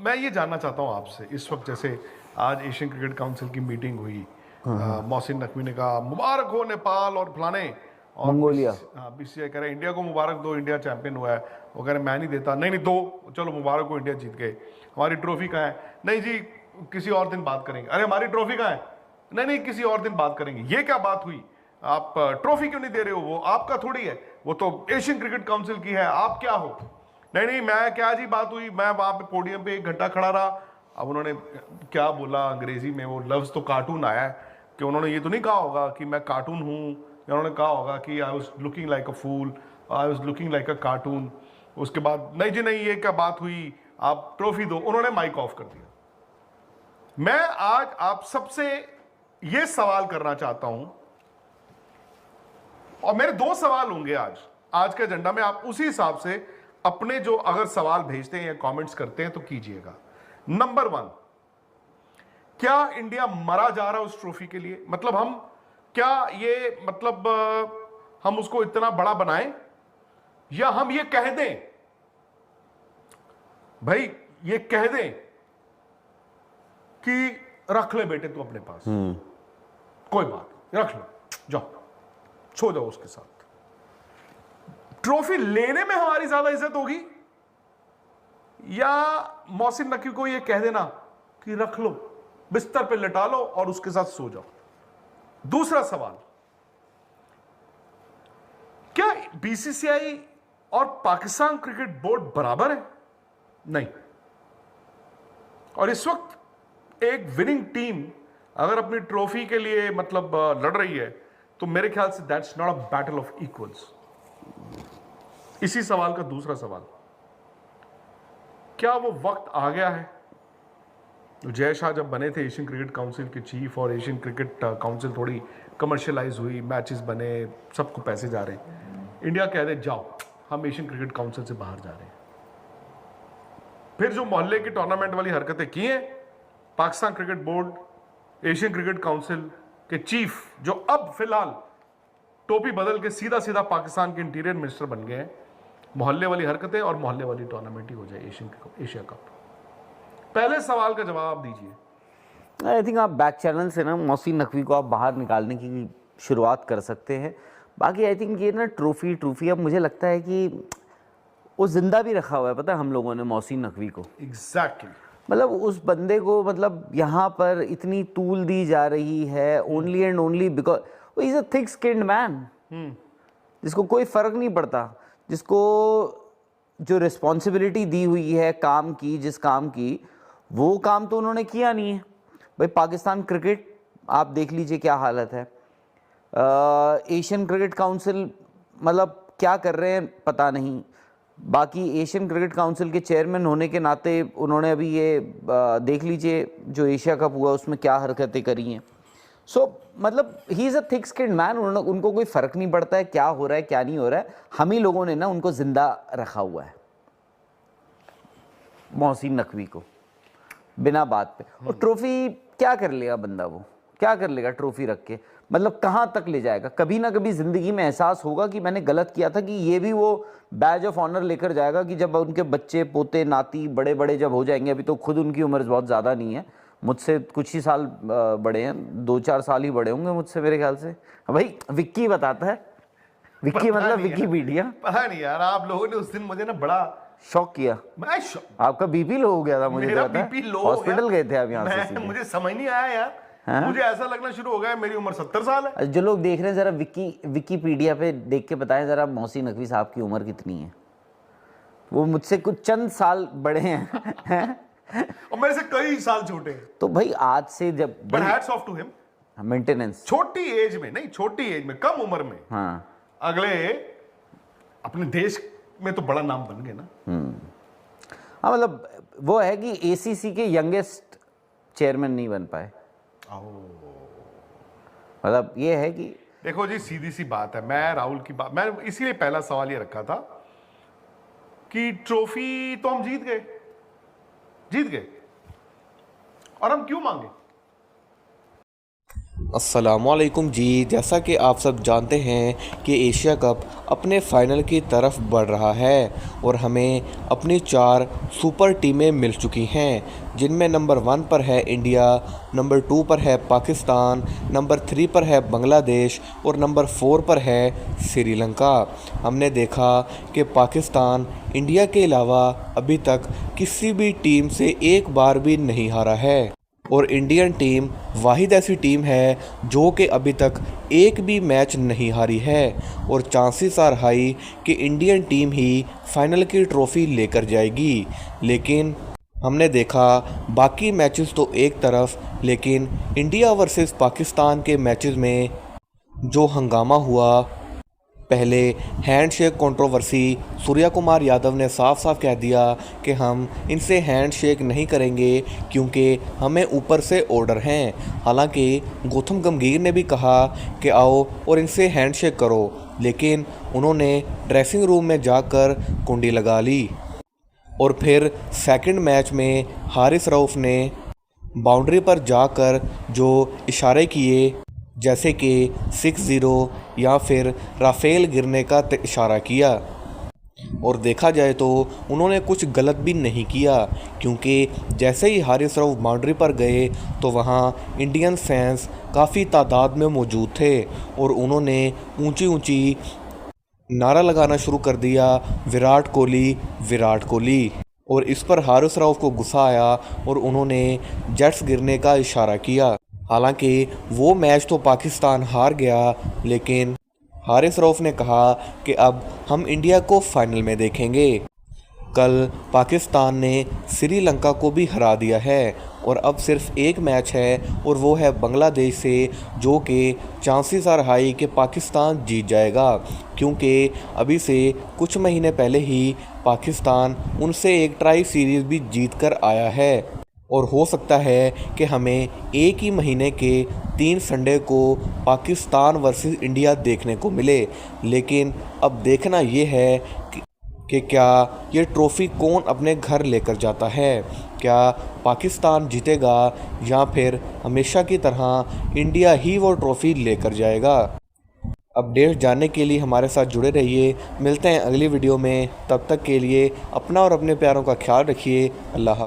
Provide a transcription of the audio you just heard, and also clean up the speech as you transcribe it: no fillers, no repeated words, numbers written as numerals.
मैं ये जानना चाहता हूँ आपसे, इस वक्त जैसे आज एशियन क्रिकेट काउंसिल की मीटिंग हुई, मोहसिन नकवी ने कहा मुबारक हो नेपाल और फलाने, और मंगोलिया। बीसीसीआई कह रहे हैं इंडिया को मुबारक दो, इंडिया चैंपियन हुआ है। वो कह रहे मैं नहीं देता, नहीं नहीं दो, चलो मुबारक हो, इंडिया जीत गए। हमारी ट्रॉफी कहाँ है? नहीं जी किसी और दिन बात करेंगे। अरे हमारी ट्रॉफी कहाँ है? नहीं नहीं किसी और दिन बात करेंगे। ये क्या बात हुई? आप ट्रॉफी क्यों नहीं दे रहे हो? वो आपका थोड़ी है, वो तो एशियन क्रिकेट काउंसिल की है, आप क्या हो? नहीं नहीं मैं क्या जी बात हुई, मैं वहां पे पोडियम पे 1 घंटा खड़ा रहा। अब उन्होंने क्या बोला अंग्रेजी में, वो लफ्ज तो कार्टून आया है, कि उन्होंने ये तो नहीं कहा होगा कि मैं कार्टून हूँ, या उन्होंने कहा होगा कि I was looking like a fool, I was looking like a cartoon. उसके बाद नहीं जी नहीं ये क्या बात हुई, आप ट्रॉफी दो। उन्होंने माइक ऑफ कर दिया। मैं आज आप सबसे ये सवाल करना चाहता हूं, और मेरे 2 सवाल होंगे आज के एजेंडा में। आप उसी हिसाब से अपने जो अगर सवाल भेजते हैं या कमेंट्स करते हैं तो कीजिएगा। नंबर 1, क्या इंडिया मरा जा रहा है उस ट्रॉफी के लिए? मतलब हम क्या ये मतलब हम उसको इतना बड़ा बनाएं, या हम ये कह दें भाई, ये कह दें कि रख ले बेटे तू अपने पास, कोई बात नहीं, रख लो, जाओ छो जाओ उसके साथ। ट्रॉफी लेने में हमारी ज्यादा इज्जत होगी, या मोहसिन नकवी को ये कह देना कि रख लो, बिस्तर पे लेटा लो और उसके साथ सो जाओ? दूसरा सवाल, क्या बीसीसीआई और पाकिस्तान क्रिकेट बोर्ड बराबर है? नहीं। और इस वक्त एक विनिंग टीम अगर अपनी ट्रॉफी के लिए मतलब लड़ रही है, तो मेरे ख्याल से that's not a battle of equals. इसी सवाल का दूसरा सवाल, क्या वो वक्त आ गया है? जय शाह जब बने थे एशियन क्रिकेट काउंसिल के चीफ, और एशियन क्रिकेट काउंसिल थोड़ी कमर्शियलाइज हुई, मैचेस बने, सबको पैसे जा रहे हैं, इंडिया कह दे जाओ हम एशियन क्रिकेट काउंसिल से बाहर जा रहे हैं। फिर जो मोहल्ले की टूर्नामेंट वाली हरकतें की हैं, Pakistan cricket board, Asian cricket council के चीफ, जो अब फिलहाल टोपी बदल के सीधा सीधा पाकिस्तान के इंटीरियर मिनिस्टर बन गए हैं, मोहल्ले वाली हरकतें और मोहल्ले वाली टूर्नामेंट ही हो जाए एशिया कप। पहले सवाल का जवाब दीजिए। आई थिंक आप बैक चैनल से ना मोहसिन नकवी को आप बाहर निकालने की शुरुआत कर सकते हैं। बाकी आई थिंक ये ना ट्रॉफी अब मुझे लगता है कि वो जिंदा भी रखा हुआ है, पता है हम लोगों ने मोहसिन नकवी को। एग्जैक्टली मतलब उस बंदे को मतलब यहाँ पर इतनी तूल दी जा रही है ओनली एंड ओनली बिकॉज वो is a thick skinned man, जिसको कोई फर्क नहीं पड़ता, जिसको जो रिस्पॉन्सिबिलिटी दी हुई है काम की, जिस काम की, वो काम तो उन्होंने किया नहीं है। भाई पाकिस्तान क्रिकेट आप देख लीजिए क्या हालत है। एशियन क्रिकेट काउंसिल मतलब क्या कर रहे हैं पता नहीं। बाकी एशियन क्रिकेट काउंसिल के चेयरमैन होने के नाते उन्होंने अभी ये देख लीजिए जो एशिया कप हुआ उसमें क्या हरकतें करी हैं। सो मतलब he is a thick skinned man, उनको कोई फ़र्क नहीं पड़ता है क्या हो रहा है क्या नहीं हो रहा है। हम ही लोगों ने ना उनको ज़िंदा रखा हुआ है, मोहसिन नकवी को, बिना बात पे। और ट्रॉफी क्या कर लेगा बंदा, वो क्या कर लेगा ट्रॉफी रख के? मतलब कहाँ तक ले जाएगा? कभी ना कभी ज़िंदगी में एहसास होगा कि मैंने गलत किया था, कि ये भी वो बैज ऑफ ऑनर लेकर जाएगा कि जब उनके बच्चे पोते नाती बड़े बड़े जब हो जाएंगे, अभी तो खुद उनकी उम्र बहुत ज़्यादा नहीं है, मुझसे कुछ ही साल बड़े हैं, 2-4 साल ही बड़े होंगे मुझसे मेरे ख्याल से। भाई विक्की बताता है, विक्की मतलब विकीपीडिया। पता नहीं यार, आप लोगों ने उस दिन मुझे ना बड़ा शॉक किया। आपका बीपी लो हो गया था, मुझे मेरा बीपी लो, हॉस्पिटल गए थे आप यहाँ से? मुझे समझ नहीं आया यार। हाँ? मुझे ऐसा लगना शुरू हो गया मेरी उम्र 70 साल है। जो लोग देख रहे हैं जरा विकीपीडिया पे देख के बताएं जरा मोहसिन नकवी साहब की उम्र कितनी है। वो मुझसे कुछ चंद साल बड़े हैं और मेरे से कई साल छोटे हैं। तो भाई आज से जब but hats off to him, maintenance, छोटी एज में नहीं, छोटी एज में, कम उम्र में, हाँ, अगले अपने देश में तो बड़ा नाम बन गए ना। हाँ मतलब वो है कि एसीसी के यंगेस्ट चेयरमैन नहीं बन पाए। मतलब ये है कि देखो जी सीधी सी बात है, मैं राहुल की बात, मैं इसीलिए पहला सवाल ये रखा था कि ट्रॉफी तो हम जीत गए और हम क्यों मांगे? अस्सलामुअलैकुम जी। जैसा कि आप सब जानते हैं कि एशिया कप अपने फाइनल की तरफ बढ़ रहा है और हमें अपनी 4 सुपर टीमें मिल चुकी हैं, जिनमें नंबर 1 पर है इंडिया, नंबर 2 पर है पाकिस्तान, नंबर 3 पर है बांग्लादेश और नंबर 4 पर है श्रीलंका। हमने देखा कि पाकिस्तान इंडिया के अलावा अभी तक किसी भी टीम से एक बार भी नहीं हारा है और इंडियन टीम वाहिद ऐसी टीम है जो कि अभी तक एक भी मैच नहीं हारी है और चांसेस आर हाई कि इंडियन टीम ही फाइनल की ट्रॉफ़ी लेकर जाएगी। लेकिन हमने देखा बाकी मैचेस तो एक तरफ, लेकिन इंडिया वर्सेस पाकिस्तान के मैचेस में जो हंगामा हुआ, पहले हैंडशेक कंट्रोवर्सी, सूर्या कुमार यादव ने साफ साफ कह दिया कि हम इनसे हैंडशेक नहीं करेंगे क्योंकि हमें ऊपर से ऑर्डर हैं। हालांकि गौतम गंभीर ने भी कहा कि आओ और इनसे हैंडशेक करो, लेकिन उन्होंने ड्रेसिंग रूम में जाकर कुंडी लगा ली। और फिर सेकंड मैच में हारिस रऊफ़ ने बाउंड्री पर जाकर जो इशारे किए, जैसे कि 6-0 या फिर राफेल गिरने का इशारा किया, और देखा जाए तो उन्होंने कुछ गलत भी नहीं किया क्योंकि जैसे ही हारिस रऊफ़ बाउंड्री पर गए तो वहाँ इंडियन फैंस काफ़ी तादाद में मौजूद थे और उन्होंने ऊंची ऊंची नारा लगाना शुरू कर दिया, विराट कोहली विराट कोहली। और इस पर हारिस रऊफ़ को गुस्सा आया और उन्होंने जेट्स गिरने का इशारा किया। हालांकि वो मैच तो पाकिस्तान हार गया, लेकिन हारिस रऊफ़ ने कहा कि अब हम इंडिया को फाइनल में देखेंगे। कल पाकिस्तान ने श्रीलंका को भी हरा दिया है और अब सिर्फ एक मैच है और वो है बांग्लादेश से, जो कि चांसेस आर हाई कि पाकिस्तान जीत जाएगा क्योंकि अभी से कुछ महीने पहले ही पाकिस्तान उनसे एक ट्राई सीरीज़ भी जीत कर आया है और हो सकता है कि हमें एक ही महीने के 3 संडे को पाकिस्तान वर्सेस इंडिया देखने को मिले। लेकिन अब देखना ये है कि क्या ये ट्रॉफ़ी कौन अपने घर लेकर जाता है, क्या पाकिस्तान जीतेगा या फिर हमेशा की तरह इंडिया ही वो ट्रॉफ़ी लेकर जाएगा। अपडेट जानने के लिए हमारे साथ जुड़े रहिए। मिलते हैं अगली वीडियो में, तब तक के लिए अपना और अपने प्यारों का ख्याल रखिए। अल्लाह।